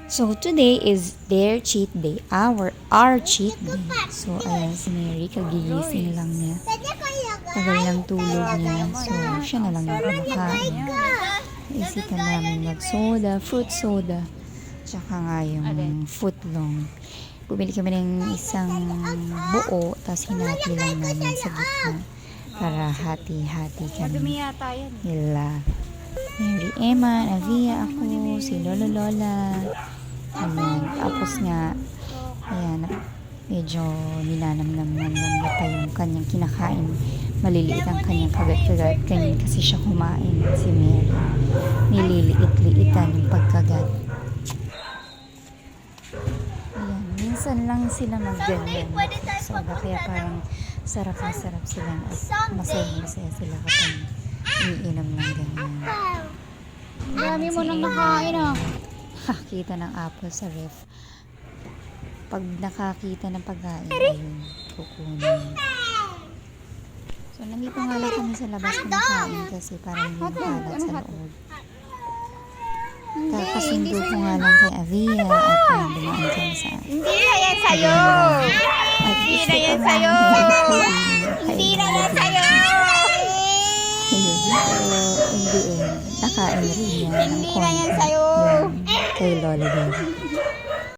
So, today is their cheat day. Our cheat day. So, ayan si Mary, kagigising lang niya. Tagal ng tulog niya. So, siya na lang yung kumakain. Naisipan namin mag-soda, fruit soda. Tsaka nga yung footlong. Bumili kami ng isang buo, tapos hinati lang namin sa gitna. Para hati-hati kami. Nila Mary Emma, Avia, ako, si Lolo Lola. Ayan. Tapos nga, ayan, medyo ninanamnam pa yung kanyang kinakain. Maliliit ang kanyang kagat-kagat. Ganyan kasi siya kumain, si Mary. Nililiit-liitan yung pagkagat. Ayan, minsan lang sila magganyan. So, kaya parang sarap na sarap sila at masaya-masaya sila kapag iinom ng ganyan. Dami mo nang nakain ah. Nakakita ng apple sa ref. Pag nakakita ng pagkain, ayun, kukunin. So, nandito nga lang kami sa labas kumakain kasi parang hindi kalat sa loob. Kakasundo ko nga lang kay Avia at dumaan kami sa akin. Hindi na yan sa'yo! Hindi na yan sa'yo! Hindi na yan sa'yo! Ayun. Pero, hindi eh. Nakain rin yan ng Hindi na yan konti. sa'yo! Yun, kay Lola din.